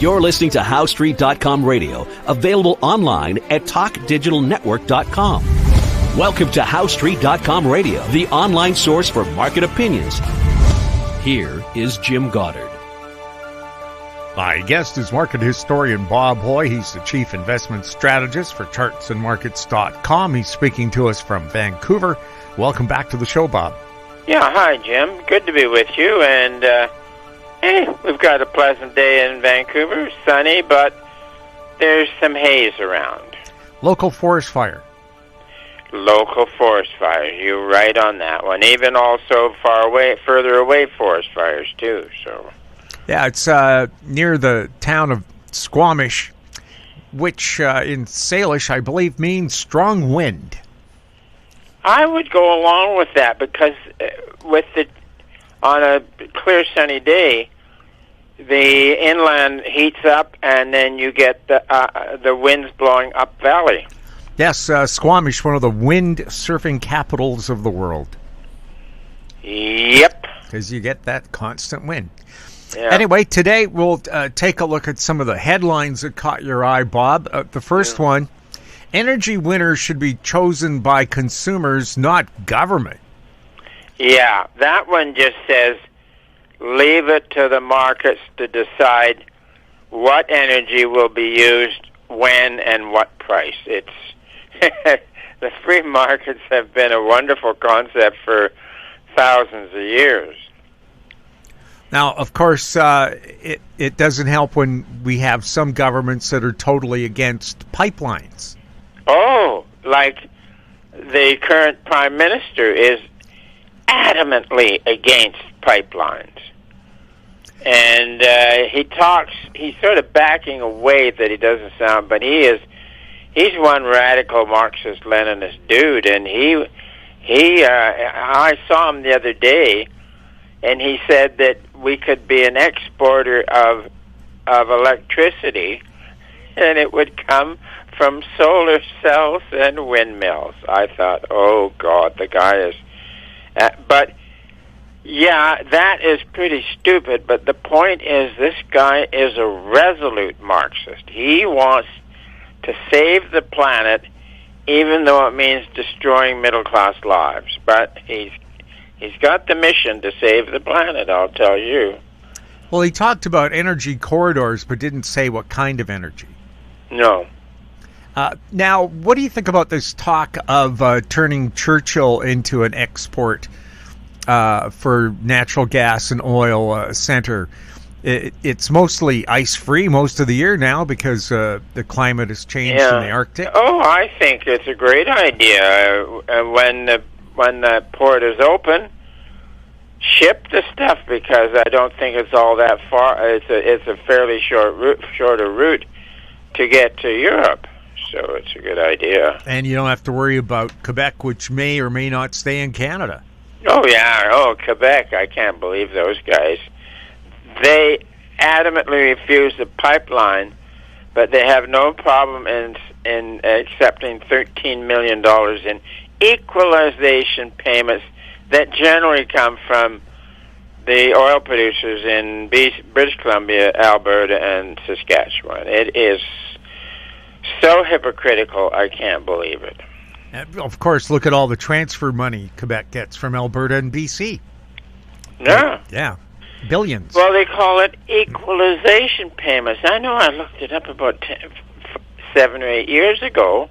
You're listening to HowStreet.com radio, available online at TalkDigitalNetwork.com. Welcome to HowStreet.com radio, the online source for market opinions. Here is Jim Goddard. My guest is market historian Bob Hoye. He's the chief investment strategist for chartsandmarkets.com. He's speaking to us from Vancouver. Welcome back to the show, Bob. Yeah, hi, Jim. Good to be with you. And, hey, we've got a pleasant day in Vancouver. Sunny, but there's some haze around. Local forest fire. Local forest fires. You're right on that one. Even also further away forest fires, too, so... Yeah, it's near the town of Squamish, which in Salish, I believe, means strong wind. I would go along with that because on a clear sunny day, the inland heats up, and then you get the winds blowing up valley. Yes, Squamish, one of the wind surfing capitals of the world. Yep. Because you get that constant wind. Yeah. Anyway, today we'll take a look at some of the headlines that caught your eye, Bob. The first one, energy winners should be chosen by consumers, not government. Yeah, that one just says leave it to the markets to decide what energy will be used, when, and what price. It's the free markets have been a wonderful concept for thousands of years. Now, of course, it doesn't help when we have some governments that are totally against pipelines. Oh, like the current prime minister is adamantly against pipelines. And he's sort of backing away that he doesn't sound, but he's one radical Marxist-Leninist dude, and I saw him the other day, and he said that we could be an exporter of electricity, and it would come from solar cells and windmills. I thought, oh, God, the guy is... but, yeah, that is pretty stupid, but the point is this guy is a resolute Marxist. He wants to save the planet, even though it means destroying middle-class lives. But he's got the mission to save the planet, I'll tell you. Well, he talked about energy corridors, but didn't say what kind of energy. No. Now, what do you think about this talk of turning Churchill into an export for natural gas and oil center? It's mostly ice-free most of the year now because the climate has changed in the Arctic. Oh, I think it's a great idea. When the port is open, ship the stuff, because I don't think it's all that far. It's a fairly shorter route to get to Europe, so it's a good idea. And you don't have to worry about Quebec, which may or may not stay in Canada. Oh, yeah. Oh, Quebec, I can't believe those guys. They adamantly refuse the pipeline, but they have no problem in accepting $13 million in equalization payments that generally come from the oil producers in British Columbia, Alberta, and Saskatchewan. It is so hypocritical, I can't believe it. And of course, look at all the transfer money Quebec gets from Alberta and BC. Yeah. Yeah. Billions. Well, they call it equalization payments. I know I looked it up about 7 or 8 years ago,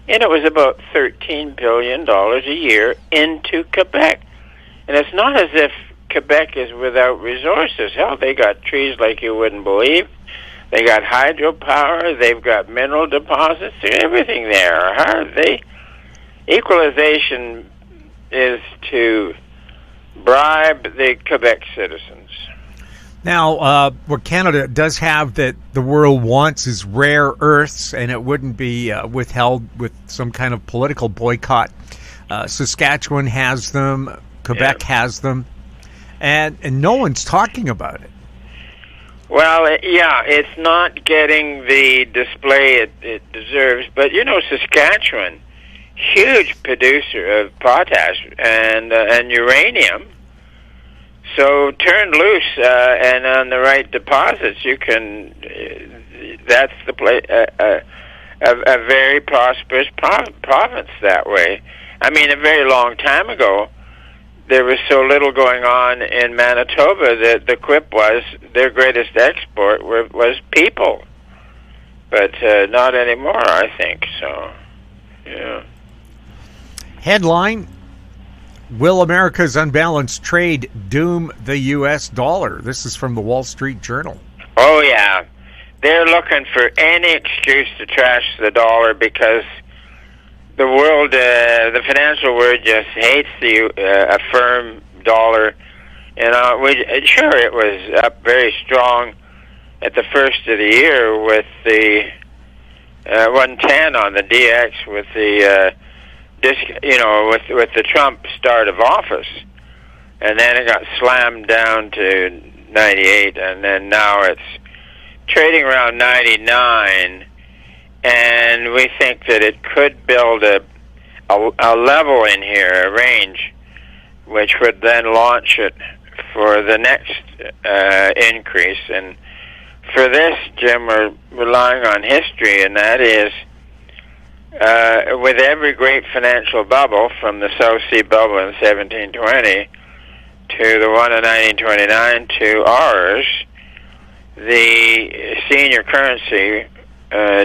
and it was about $13 billion a year into Quebec. And it's not as if Quebec is without resources. Hell, they got trees like you wouldn't believe. They got hydropower. They've got mineral deposits. Everything there. Equalization is to bribe the Quebec citizens. Now, what Canada does have that the world wants is rare earths, and it wouldn't be withheld with some kind of political boycott. Saskatchewan has them. Quebec has them. And no one's talking about it. Well, it's not getting the display it deserves. But, Saskatchewan, huge producer of potash and uranium. So turned loose and on the right deposits, you can. That's the place. A very prosperous province that way. I mean, a very long time ago, there was so little going on in Manitoba that the quip was their greatest export was people. But not anymore, I think. So, yeah. Headline: Will America's unbalanced trade doom the U.S. dollar? This is from the Wall Street Journal. Oh, yeah. They're looking for any excuse to trash the dollar because the world, the financial world, just hates a firm dollar. Sure, it was up very strong at the first of the year with the 110 on the DX with the with the Trump start of office, and then it got slammed down to 98, and then now it's trading around 99, and we think that it could build a level in here, a range, which would then launch it for the next increase. And for this, Jim, we're relying on history, and that is with every great financial bubble, from the South Sea bubble in 1720 to the one in 1929 to ours, the senior currency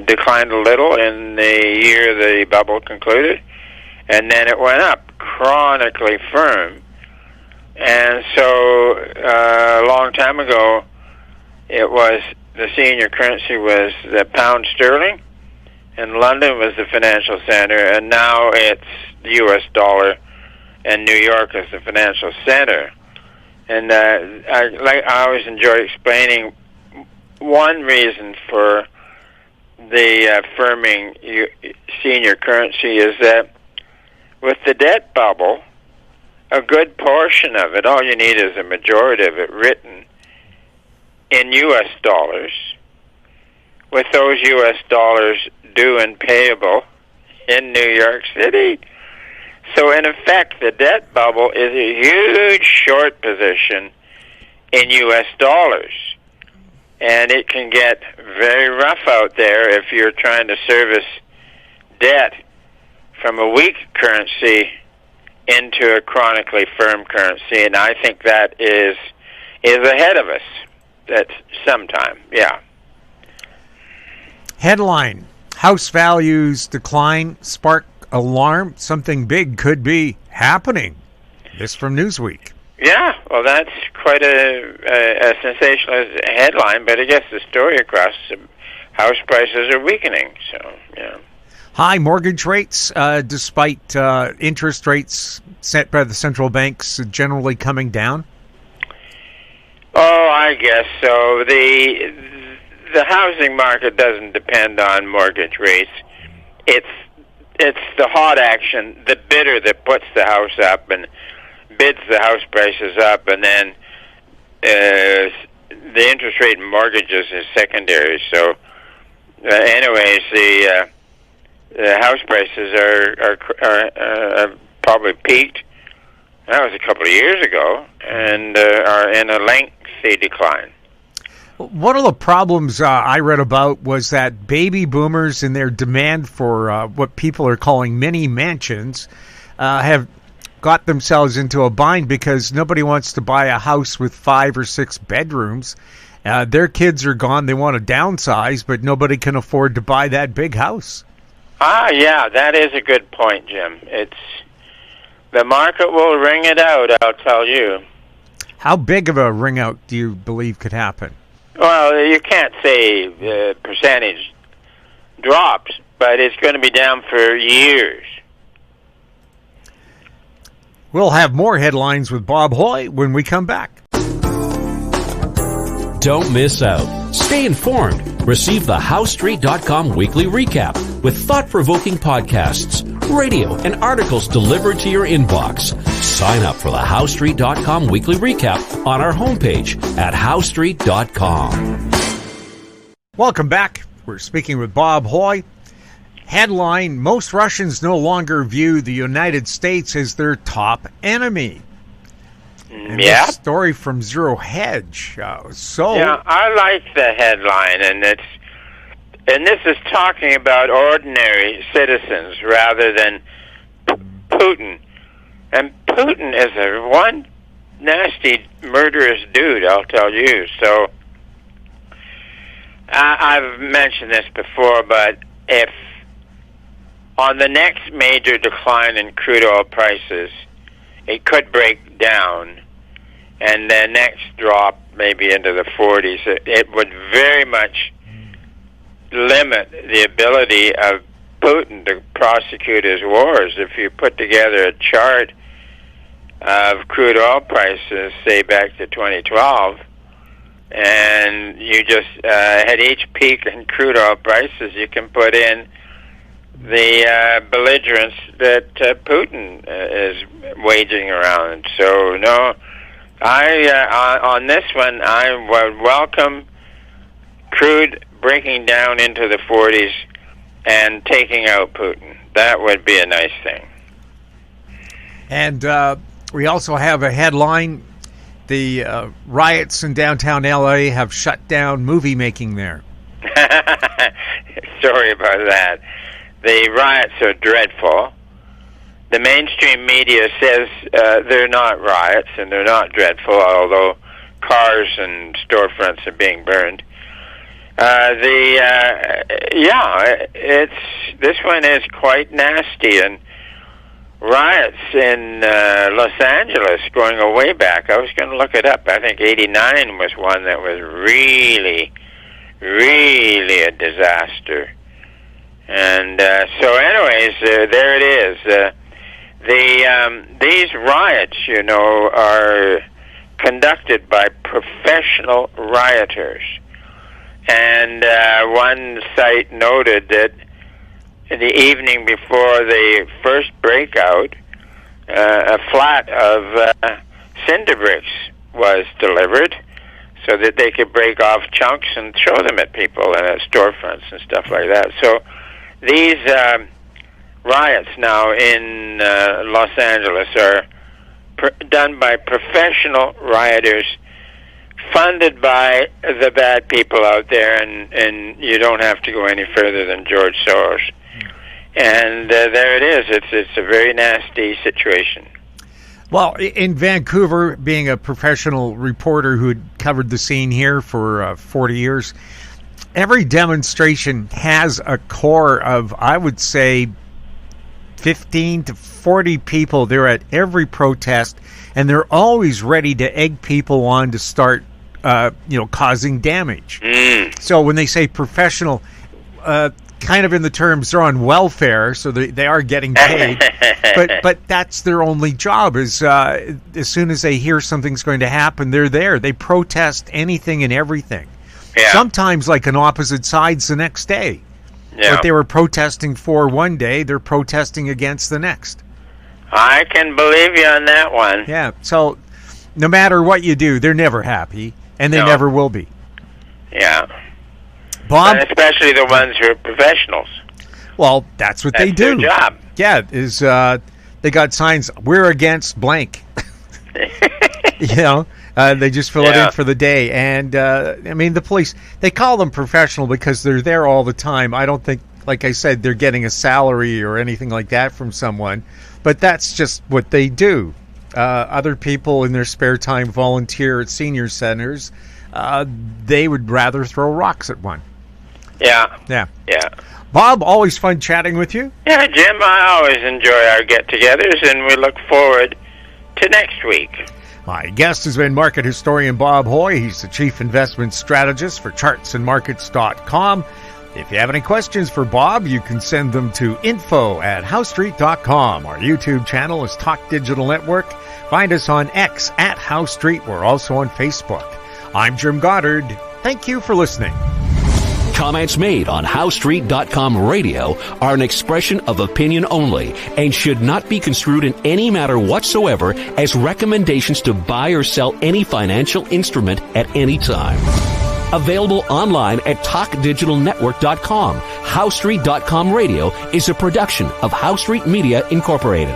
declined a little in the year the bubble concluded, and then it went up, chronically firm. And so a long time ago, it was the senior currency was the pound sterling, and London was the financial center, and now it's the U.S. dollar, and New York is the financial center. And I always enjoy explaining one reason for the firming senior currency is that with the debt bubble, a good portion of it, all you need is a majority of it written in U.S. dollars, with those U.S. dollars due and payable in New York City. So in effect, the debt bubble is a huge short position in U.S. dollars. And it can get very rough out there if you're trying to service debt from a weak currency into a chronically firm currency. And I think that is ahead of us. That's sometime, yeah. Headline: House values decline spark alarm. Something big could be happening. This from Newsweek. Yeah, well, that's quite a sensational headline, but it gets the story across. House prices are weakening, so, yeah. High mortgage rates, despite interest rates set by the central banks generally coming down? Oh, I guess so. The housing market doesn't depend on mortgage rates. It's the hot action, the bidder that puts the house up and bids the house prices up, and then the interest rate in mortgages is secondary. So, anyways, the house prices are probably peaked. That was a couple of years ago, and are in a lengthy decline. One of the problems I read about was that baby boomers and their demand for what people are calling mini mansions have got themselves into a bind because nobody wants to buy a house with 5 or 6 bedrooms. Their kids are gone. They want to downsize, but nobody can afford to buy that big house. Yeah, that is a good point, Jim. The market will ring it out, I'll tell you. How big of a ring out do you believe could happen? Well, you can't say percentage drops, but it's going to be down for years. We'll have more headlines with Bob Hoye when we come back. Don't miss out. Stay informed. Receive the HowStreet.com weekly recap with thought-provoking podcasts, radio, and articles delivered to your inbox. Sign up for the HowStreet.com weekly recap on our homepage at HowStreet.com. Welcome back. We're speaking with Bob Hoye. Headline: Most Russians no longer view the United States as their top enemy. And Yeah. this story from Zero Hedge. Yeah, I like the headline, and this is talking about ordinary citizens rather than Putin. And Putin is one nasty, murderous dude, I'll tell you. So I've mentioned this before, but if on the next major decline in crude oil prices, it could break down, and the next drop maybe into the 40s, it would very much limit the ability of Putin to prosecute his wars. If you put together a chart of crude oil prices, say back to 2012, and you just at each peak in crude oil prices, you can put in the belligerence that Putin is waging around. So no, on this one, I would welcome crude breaking down into the 40s and taking out Putin. That would be a nice thing. And we also have a headline. The riots in downtown L.A. have shut down movie making there. Sorry about that. The riots are dreadful. The mainstream media says they're not riots and they're not dreadful, although cars and storefronts are being burned. This one is quite nasty, and riots in Los Angeles going way back. I was going to look it up. I think '89 was one that was really, really a disaster. And so, anyways, there it is. These riots, are conducted by professional rioters. And one site noted that the evening before the first breakout, a flat of cinder bricks was delivered so that they could break off chunks and throw them at people and at storefronts and stuff like that. So these riots now in Los Angeles are done by professional rioters, funded by the bad people out there, and you don't have to go any further than George Soros. And there it is. It's a very nasty situation. Well, in Vancouver, being a professional reporter who had covered the scene here for 40 years, every demonstration has a core of, I would say, 15 to 40 people. They're at every protest, and they're always ready to egg people on to start, causing damage. So when they say professional, kind of in the terms they're on welfare, so they are getting paid, but that's their only job. Is as soon as they hear something's going to happen, they're there. They protest anything and everything. Yeah. Sometimes, like on opposite sides, the next day. Yeah. What they were protesting for one day, they're protesting against the next. I can believe you on that one. Yeah. So no matter what you do, they're never happy, and they never will be. Yeah. Bob, and especially the ones who are professionals. Well, that's what they do. Their job. Yeah, they got signs, "We're against blank." They just fill it in for the day. And the police, they call them professional because they're there all the time. I don't think, like I said, they're getting a salary or anything like that from someone, but that's just what they do. Other people in their spare time volunteer at senior centers. They would rather throw rocks at one. Yeah. Bob, always fun chatting with you. Yeah, Jim, I always enjoy our get-togethers, and we look forward to next week. My guest has been market historian Bob Hoye. He's the chief investment strategist for chartsandmarkets.com. If you have any questions for Bob, you can send them to info@howstreet.com. Our YouTube channel is Talk Digital Network. Find us on X @HowStreet. We're also on Facebook. I'm Jim Goddard. Thank you for listening. Comments made on HowStreet.com radio are an expression of opinion only and should not be construed in any matter whatsoever as recommendations to buy or sell any financial instrument at any time. Available online at TalkDigitalNetwork.com. HowStreet.com radio is a production of HowStreet Media Incorporated.